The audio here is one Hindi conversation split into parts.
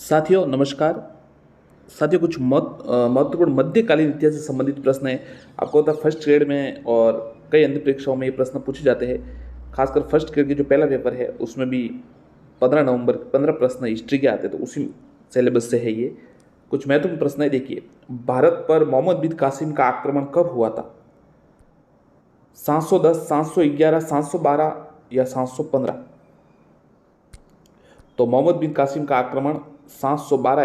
साथियों नमस्कार। साथियों कुछ महत्वपूर्ण मध्यकालीन इतिहास से संबंधित प्रश्न है। आपको पता है फर्स्ट ग्रेड में और कई अन्य परीक्षाओं में ये प्रश्न पूछे जाते हैं। खासकर फर्स्ट ग्रेड के जो पहला पेपर है उसमें भी 15 नवंबर 15 प्रश्न हिस्ट्री के आते हैं, तो उसी सिलेबस से है ये। कुछ महत्वपूर्ण प्रश्न है, देखिए। भारत पर मोहम्मद बिन कासिम का आक्रमण कब हुआ था? 710, 711, 712 या 715? तो मोहम्मद बिन कासिम का आक्रमण 712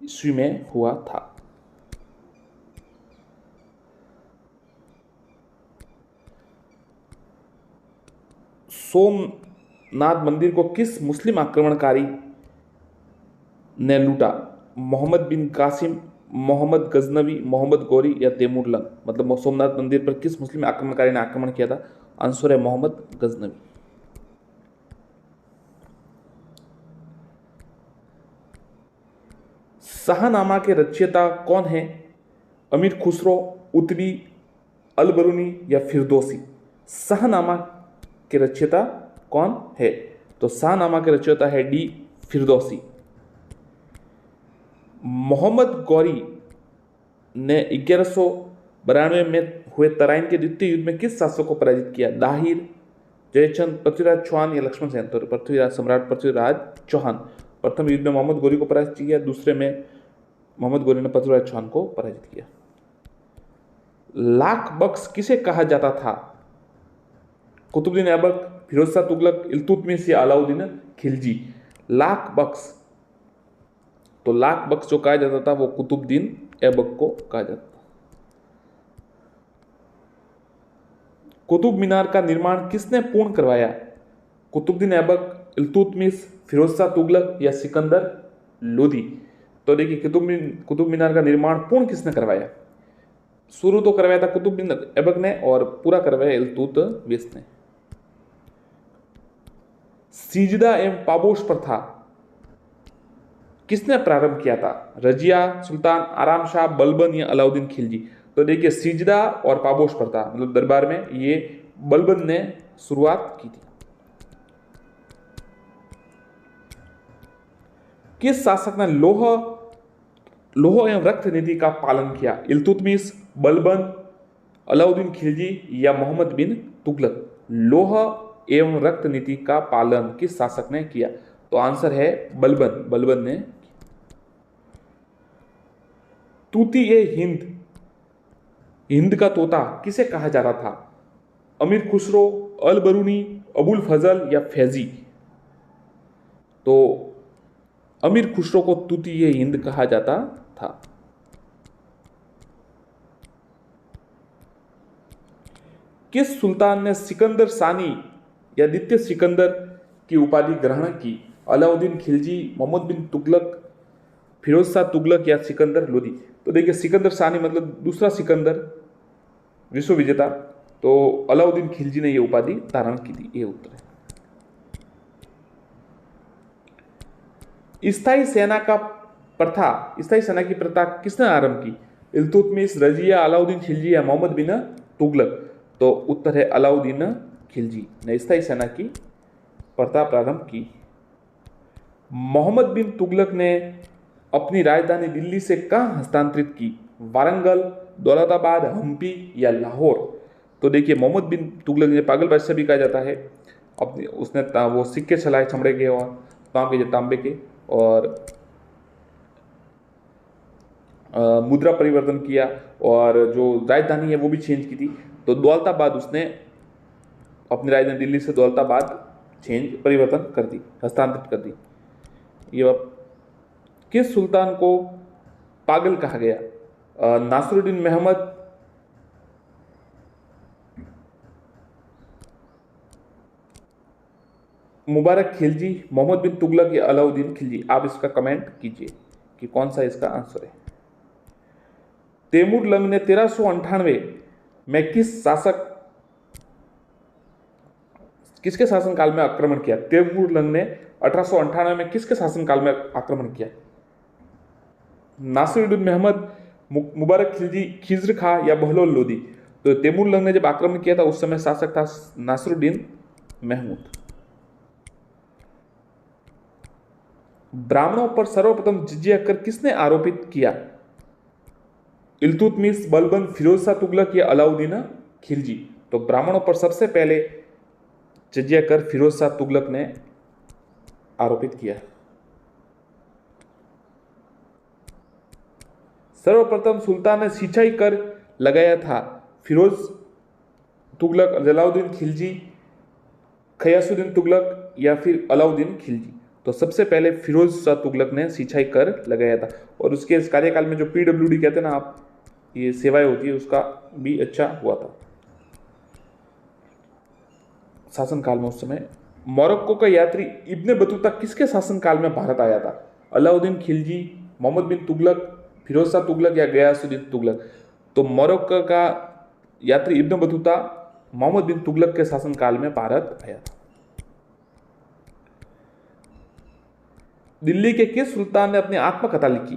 ईस्वी में हुआ था। सोमनाथ मंदिर को किस मुस्लिम आक्रमणकारी ने लूटा? मोहम्मद बिन कासिम, मोहम्मद गजनवी, मोहम्मद गौरी या तैमूरलंग? मतलब सोमनाथ मंदिर पर किस मुस्लिम आक्रमणकारी ने आक्रमण किया था? आंसर है मोहम्मद गजनवी। शाहनामा के रचयिता कौन है? अमीर खुसरो, उतबी, अलबरूनी या फिरदौसी? शाहनामा के रचयिता कौन है? तो शाहनामा के रचयिता है डी फिरदौसी। मोहम्मद गौरी ने 1192 में हुए तराइन के द्वितीय युद्ध में किस शासक को पराजित किया? दाहिर, जयचंद, पृथ्वीराज चौहान या लक्ष्मण सेन? तो पृथ्वीराज, सम्राट पृथ्वीराज चौहान। प्रथम युद्ध में मोहम्मद गौरी को पराजित किया, दूसरे में मोहम्मद गौरी ने पृथ्वीराज चौहान को पराजित किया। लाख बख्श किसे कहा जाता था? कुतुबुद्दीन ऐबक, फिरोज शाह तुगलक, इल्तुतमिश या अलाउद्दीन खिलजी? लाख बख्श, तो लाख बख्श जो कहा जाता था वो कुतुबुद्दीन ऐबक को कहा जाता था। कुतुब मीनार का निर्माण किसने पूर्ण करवाया? कुतुबुद्दीन ऐबक, इल्तुतमिश, फिरोज शाह तुगलक या सिकंदर लोदी? तो देखिए, कुतुब मीनार का निर्माण पूर्ण किसने करवाया? शुरू तो करवाया था कुतुबुद्दीन ऐबक ने और पूरा करवाया इल्तुतमिश ने। सिजदा एवं पाबोश प्रथा किसने प्रारंभ किया था? रजिया, सुल्तान आराम शाह, बलबन या अलाउद्दीन खिलजी? तो देखिए, सिजदा और पाबोश प्रथा मतलब दरबार में ये बलबन ने शुरुआत की थी। किस शासक ने लोह एवं रक्त नीति का पालन किया? इल्तुतमिश, बलबन, अलाउद्दीन खिलजी या मोहम्मद बिन तुगलक? लोह एवं रक्त नीति का पालन किस शासक ने किया? तो आंसर है बलबन ने। तूती ए हिंद का तोता किसे कहा जाता था? अमीर खुसरो, अल बरूनी, अबुल फजल या फैजी? तो अमीर खुसरो को तूती ए हिंद कहा जाता था। किस सुल्तान ने सिकंदर सानी या द्वितीय सिकंदर की उपाधि ग्रहण की? अलाउद्दीन खिलजी, मोहम्मद बिन तुगलक, फिरोज शाह तुगलक या सिकंदर लोदी? तो देखिए, सिकंदर सानी मतलब दूसरा सिकंदर विश्व विजेता, तो अलाउद्दीन खिलजी ने यह उपाधि धारण की थी। ये उत्तर है। स्थायी सेना की प्रथा किसने आरंभ की? इल्तुतमिश, रजिया, अलाउद्दीन खिलजी या मोहम्मद बिन तुगलक? तो उत्तर है अलाउद्दीन खिलजी ने स्थायी सेना की प्रथा प्रारंभ की। मोहम्मद बिन तुगलक ने अपनी राजधानी दिल्ली से कहां हस्तांतरित की? वारंगल, दौलताबाद, हम्पी या लाहौर? तो देखिए, मोहम्मद बिन तुगलक ने पागल बादशाह भी कहा जाता है, अपने उसने वो सिक्के चलाए चमड़े के और तांबे के, और मुद्रा परिवर्तन किया, और जो राजधानी है वो भी चेंज की थी। तो दौलताबाद, उसने अपनी राजधानी दिल्ली से दौलताबाद परिवर्तन कर दी, हस्तांतरित कर दी। ये किस सुल्तान को पागल कहा गया? नासिरुद्दीन महमद, मुबारक खिलजी, मोहम्मद बिन तुगलक या अलाउद्दीन खिलजी? आप इसका कमेंट कीजिए कि कौन सा इसका आंसर है। तैमूरलंग ने 1398 में किसके शासनकाल में आक्रमण किया? तैमूरलंग ने 1898 में किसके शासनकाल में आक्रमण किया? नासिरुद्दीन महमद, मुबारक खिलजी, खिज्र खां या बहलोल लोदी? तो तैमूरलंग ने जब आक्रमण किया था उस समय शासक था नासिरुद्दीन महमूद। ब्राह्मणों पर सर्वप्रथम जिजिया कर किसने आरोपित किया? इल्तुतमिश, बलबन, फिरोज शाह तुगलक या अलाउद्दीन खिलजी? तो ब्राह्मणों पर सबसे पहले जिजिया कर फिरोज शाह तुगलक ने आरोपित किया। सर्वप्रथम सुल्तान ने सिंचाई कर लगाया था? फिरोज तुगलक, जलालुद्दीन खिलजी, गयासुद्दीन तुगलक या फिर अलाउद्दीन खिलजी? तो सबसे पहले फिरोज शाह तुगलक ने सिंचाई कर लगाया था। और उसके इस कार्यकाल में जो पीडब्ल्यूडी कहते हैं ना आप, ये सेवाएं होती है, उसका भी अच्छा हुआ था शासनकाल में। उस समय मोरक्को का यात्री इब्ने बतूता किसके शासनकाल में भारत आया था? अलाउद्दीन खिलजी, मोहम्मद बिन तुगलक, फिरोज शाह तुगलक या गयासुद्दीन तुगलक? तो मोरक्को का यात्री इब्ने बतूता मोहम्मद बिन तुगलक के शासनकाल में भारत आया था। दिल्ली के किस सुल्तान ने अपनी आत्मकथा लिखी?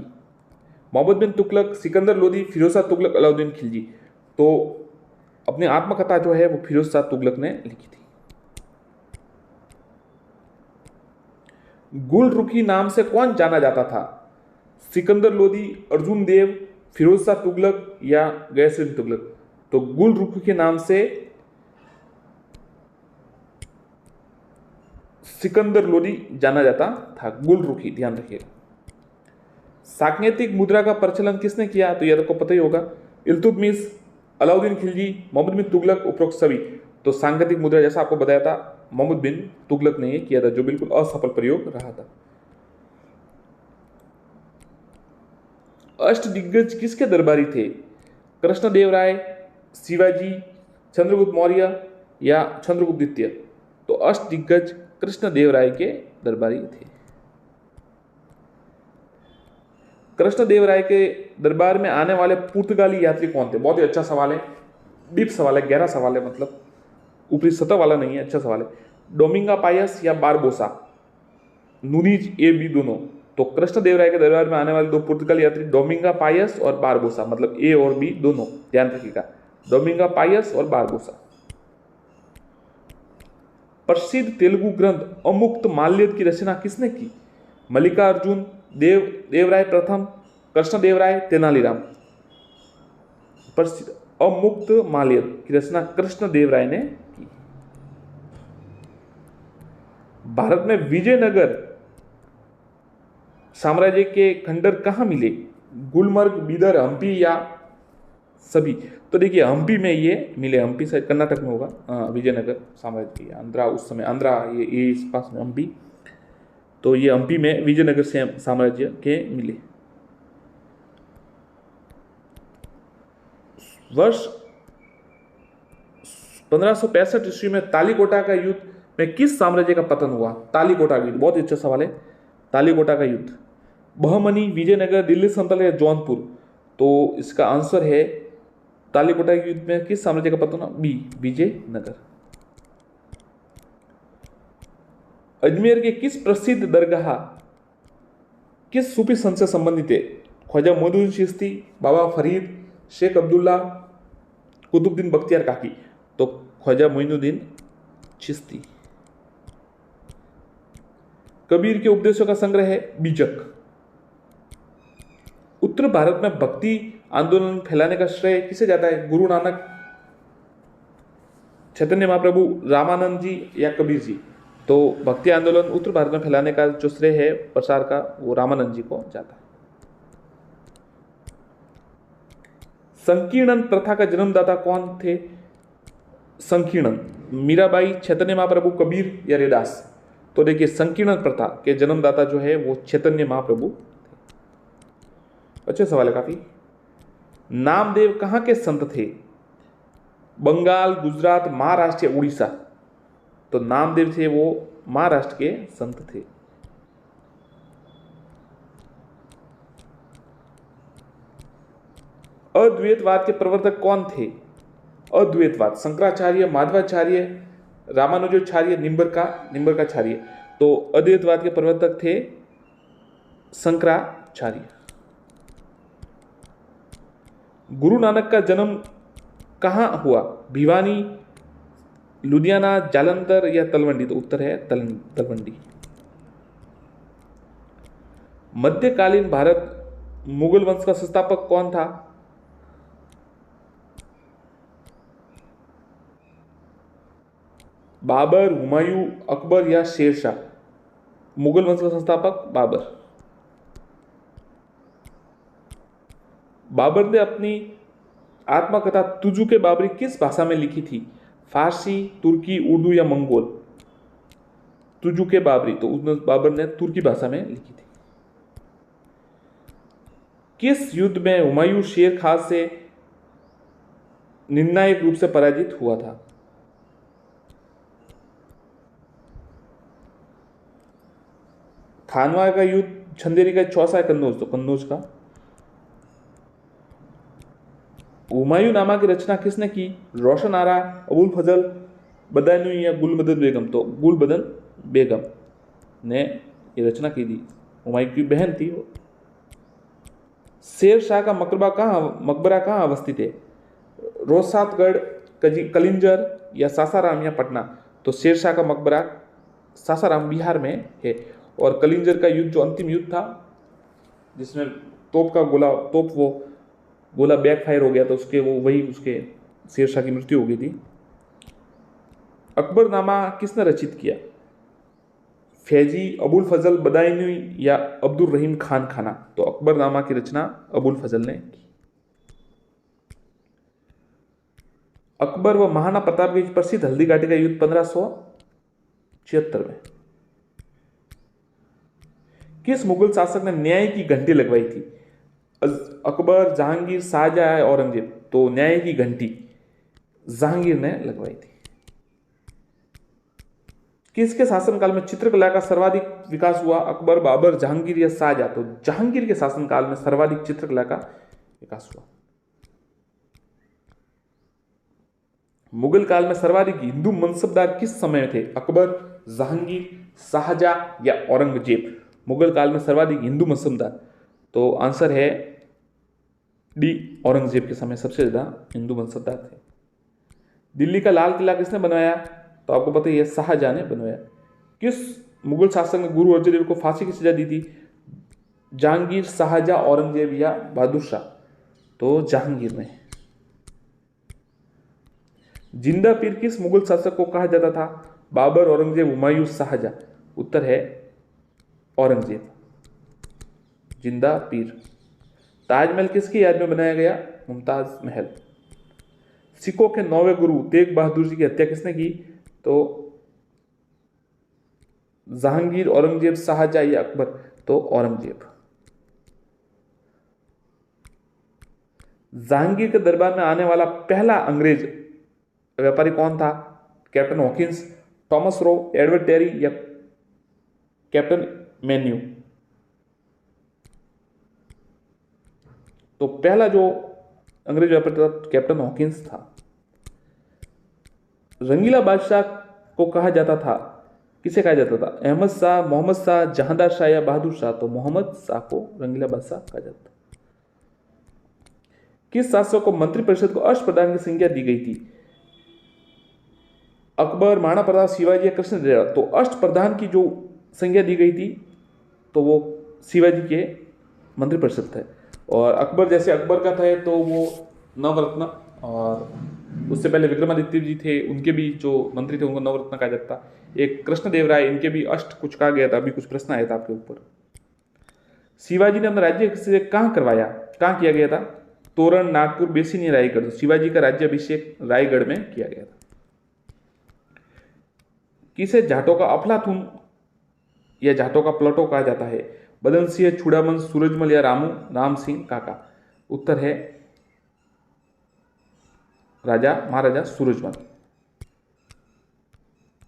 मोहम्मद बिन तुगलक, सिकंदर लोदी, फिरोज शाह तुगलक, अलाउद्दीन खिलजी? तो अपनी आत्मकथा जो है वो फिरोज शाह तुगलक ने लिखी थी। गुलरुखी नाम से कौन जाना जाता था? सिकंदर लोदी, अर्जुन देव, फिरोज शाह तुगलक या गयासुद्दीन तुगलक? तो गुलरुखी के नाम से सिकंदर लोदी जाना जाता था। गुलरुखी, ध्यान रखिएगा। साकेतिक मुद्रा का प्रचलन किसने किया? तो यह आपको पता ही होगा। इल्तुतमिश, अलाउद्दीन खिलजी, मोहम्मद बिन तुगलक, उपरोक्त सभी? तो सांकेतिक मुद्रा जैसा आपको बताया था, मोहम्मद बिन तुगलक ने यह किया था, जो बिल्कुल असफल प्रयोग रहा था। अष्टदिग्गज किसके दरबारी थे? कृष्णदेवराय, शिवाजी, चंद्रगुप्त मौर्य या चंद्रगुप्त द्वितीय? तो अष्टदिग्गज कृष्णदेवराय के दरबारी थे। कृष्णदेवराय के दरबार में आने वाले पुर्तगाली यात्री कौन थे? बहुत ही अच्छा सवाल है, डीप सवाल है, गहरा सवाल है, मतलब ऊपरी सतह वाला नहीं है, अच्छा सवाल है। डोमिंगा पायस या बारबोसा? नूनीज, ए बी दोनों? तो कृष्णदेवराय के दरबार में आने वाले दो पुर्तगाली यात्री डोमिंगा पायस और बारबोसा, मतलब ए और बी दोनों, ध्यान रखिएगा, डोमिंगा पायस और बारबोसा। प्रसिद्ध तेलुगु ग्रंथ अमुक्त माल्यद की रचना किसने की? मल्लिकार्जुन, देवराय प्रथम, कृष्णदेवराय, तेनालीराम? प्रसिद्ध अमुक्त माल्यद की रचना कृष्णदेवराय ने की। भारत में विजयनगर साम्राज्य के खंडर कहां मिले? गुलमर्ग, बीदर, हम्पी या सभी? तो देखिए हम्पी में ये मिले, हम्पी शायद कर्नाटक में होगा, विजयनगर साम्राज्य की, आंध्रा उस समय, आंध्रा ये इस पास में हम्पी, तो ये हम्पी में विजयनगर से साम्राज्य के मिले। वर्ष 1565 ईस्वी में तालीकोटा का युद्ध में किस साम्राज्य का पतन हुआ? तालीकोटा का युद्ध, बहुत ही अच्छा सवाल है। तालीकोटा का युद्ध, बहमनी, विजयनगर, दिल्ली सल्तनत या जौनपुर? तो इसका आंसर है तालीकोटा के युद्ध में किस साम्राज्य का पतन हुआ? बी, विजयनगर। अजमेर के किस प्रसिद्ध दरगाह किस सूफी संत से संबंधित है? ख्वाजा मोइनुद्दीन चिश्ती, बाबा फरीद, शेख अब्दुल्ला, कुतुबुद्दीन बख्तियार काकी? तो ख्वाजा मोइनुद्दीन चिश्ती। कबीर के उपदेशों का संग्रह है बीजक। उत्तर भारत में भक्ति आंदोलन फैलाने का श्रेय किसे जाता है? गुरु नानक, चैतन्य महाप्रभु, रामानंद जी या कबीर जी? तो भक्ति आंदोलन उत्तर भारत में फैलाने का जो श्रेय है प्रसार का, वो रामानंद जी को जाता है। संकीर्णन प्रथा का जन्मदाता कौन थे? संकीर्णन, मीराबाई, चैतन्य महाप्रभु, कबीर या रैदास? तो देखिए संकीर्णन प्रथा के जन्मदाता जो है वो चैतन्य महाप्रभु थे। अच्छे सवाल है काफी। नामदेव कहां के संत थे? बंगाल, गुजरात, महाराष्ट्र या उड़ीसा? तो नामदेव थे वो महाराष्ट्र के संत थे। अद्वैतवाद के प्रवर्तक कौन थे? अद्वैतवाद, शंकराचार्य, माधवाचार्य, रामानुजाचार्य, निम्बरकाचार्य? तो अद्वैतवाद के प्रवर्तक थे शंकराचार्य। गुरु नानक का जन्म कहां हुआ? भिवानी, लुधियाना, जालंधर या तलवंडी? तो उत्तर है तलवंडी। मध्यकालीन भारत मुगल वंश का संस्थापक कौन था? बाबर, हुमायूं, अकबर या शेरशाह? मुगल वंश का संस्थापक बाबर। बाबर ने अपनी आत्मकथा तुजु के बाबरी किस भाषा में लिखी थी? फारसी, तुर्की, उर्दू या मंगोल? तुजु के बाबरी तो उसमें बाबर ने तुर्की भाषा में लिखी थी। किस युद्ध में हुमायूं शेर खान से निर्णायक रूप से पराजित हुआ था? खानवा का युद्ध, छंदेरी का, चौसा है कन्नौज, तो कन्नौज का। हुमायूं नामा की रचना किसने की? रोशन आरा, अबुल फजल बदायूनी या गुलबदन बेगम? तो गुलबदन बेगम ने ये रचना की थी, हुमायूं की बहन थी वो। शेर शाह का मकबरा कहाँ अवस्थित है? रोहतासगढ़, कलिंजर या सासाराम या पटना? तो शेर शाह का मकबरा सासाराम बिहार में है। और कलिंजर का युद्ध जो अंतिम युद्ध था जिसमें गोला बैकफायर हो गया, तो उसके शेरशाह की मृत्यु हो गई थी। अकबरनामा किसने रचित किया? फैजी, अबुल फजल बदायूनी या अब्दुल रहीम खान खाना? तो अकबरनामा की रचना अबुल फजल ने की। अकबर व महाराणा प्रताप के प्रसिद्ध हल्दी घाटी का युद्ध 1576 में किस मुगल शासक ने न्याय की घंटी लगवाई थी? अकबर, जहांगीर, शाहजहां, औरंगजेब? तो न्याय की घंटी जहांगीर ने लगवाई थी। किसके शासनकाल में चित्रकला का सर्वाधिक विकास हुआ? अकबर, बाबर, जहांगीर या शाहजहां? तो जहांगीर के शासनकाल में सर्वाधिक चित्रकला का विकास हुआ। मुगल काल में सर्वाधिक हिंदू मनसबदार किस समय में थे? अकबर, जहांगीर, शाहजहां या औरंगजेब? मुगल काल में सर्वाधिक हिंदू मनसबदार, तो आंसर है डी, औरंगजेब के समय सबसे ज्यादा हिंदू मनसबदार थे। दिल्ली का लाल किला किसने बनवाया? तो आपको पता ही है, शाहजहां ने बनवाया। किस मुगल शासक ने गुरु अर्जन देव को फांसी की सजा दी थी? जहांगीर, शाहजहां, औरंगजेब या बहादुर शाह? तो जहांगीर ने। जिंदा पीर किस मुगल शासक को कहा जाता था? बाबर, औरंगजेब, हुमायूं, शाहजहां? उत्तर है औरंगजेब। जिंदा पीर। ताजमहल किसकी याद में बनाया गया? मुमताज महल। सिखों के 9वें गुरु तेग बहादुर जी की हत्या किसने की? तो जहांगीर, औरंगजेब, शाहजहां या अकबर? तो औरंगजेब। जहांगीर के दरबार में आने वाला पहला अंग्रेज व्यापारी कौन था? Captain Hawkins, Thomas Roe, Edward Terry या कैप्टन मेन्यू? तो पहला जो अंग्रेज व्यापारी था कैप्टन हॉकिंस था। रंगीला बादशाह को कहा जाता था, किसे कहा जाता था? अहमद शाह, मोहम्मद शाह, जहांदार शाह या बहादुर शाह? तो मोहम्मद शाह को रंगीला बादशाह कहा जाता। किस शासक को मंत्रिपरिषद को अष्टप्रधान की संज्ञा दी गई थी? अकबर, महाराणा प्रताप, शिवाजी या कृष्णदेवराय? तो अष्टप्रधान की जो संज्ञा दी गई थी तो वो शिवाजी के मंत्रिपरिषद थे। और अकबर जैसे अकबर का था तो वो नवरत्न, और उससे पहले विक्रमादित्य जी थे, उनके भी जो मंत्री थे उनको नवरत्न कहा जाता। एक कृष्णदेवराय, इनके भी अष्ट कुछ कहा गया था, अभी कुछ प्रश्न आया था आपके ऊपर। शिवाजी ने अपना राज्य से कहाँ करवाया, कहाँ किया गया था? तोरण, नागपुर, बेसिन या रायगढ़? शिवाजी का राज्याभिषेक रायगढ़ में किया गया था। किसे जाटों का अफलातून या जाटों का प्लाटो कहा जाता है? बदन सिंह, चूड़ामन, सूरजमल या राम सिंह काका? उत्तर है महाराजा सूरजमल।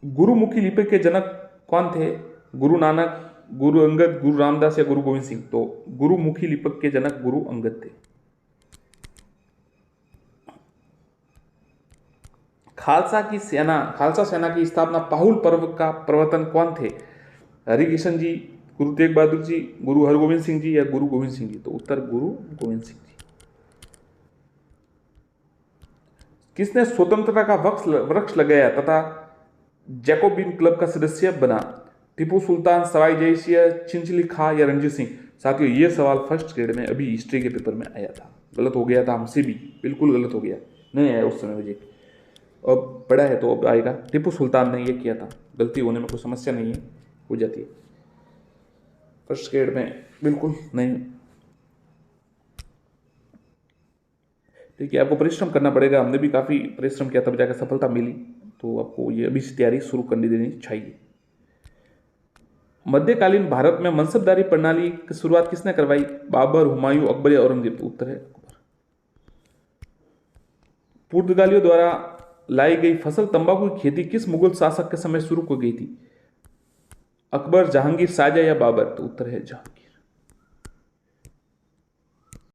गुरुमुखी लिपि के जनक कौन थे? गुरु नानक, गुरु अंगद, गुरु रामदास या गुरु गोविंद सिंह? तो गुरुमुखी लिपि के जनक गुरु अंगद थे। खालसा सेना की स्थापना पाहुल पर्व का प्रवर्तन कौन थे? हरिकिशन जी, गुरु तेग बहादुर जी, गुरु हरगोविंद सिंह जी या गुरु गोविंद सिंह जी? तो उत्तर गुरु गोविंद सिंह जी। किसने स्वतंत्रता का वृक्ष लगाया तथा जैकोबिन क्लब का सदस्य बना? टीपू सुल्तान, सवाई जयसिंह, छिंचली खां या रणजीत सिंह? साथियों ये सवाल फर्स्ट ग्रेड में अभी हिस्ट्री के पेपर में आया था, गलत हो गया था हमसे भी, बिल्कुल गलत हो गया, नहीं आया उस समय मुझे, अब पढ़ा है तो अब आएगा। टीपू सुल्तान ने ये किया था, गलती होने में कोई समस्या नहीं है, हो जाती है, फर्स्ट ग्रेड में बिल्कुल नहीं। ठीक है, आपको परिश्रम करना पड़ेगा, हमने भी काफ़ी परिश्रम किया तब जाकर सफलता मिली, तो आपको ये अभी से तैयारी शुरू करनी देनी चाहिए। मध्यकालीन भारत में मनसबदारी प्रणाली की शुरुआत किसने करवाई? बाबर, हुमायूं, अकबर या औरंगजेब? उत्तर है अकबर। पुर्तगालियों द्वारा लाई गई फसल तंबाकू की खेती किस मुगल शासक के समय शुरू की गई थी? अकबर, जहांगीर, शाहजहां या बाबर? तो उत्तर है जहां।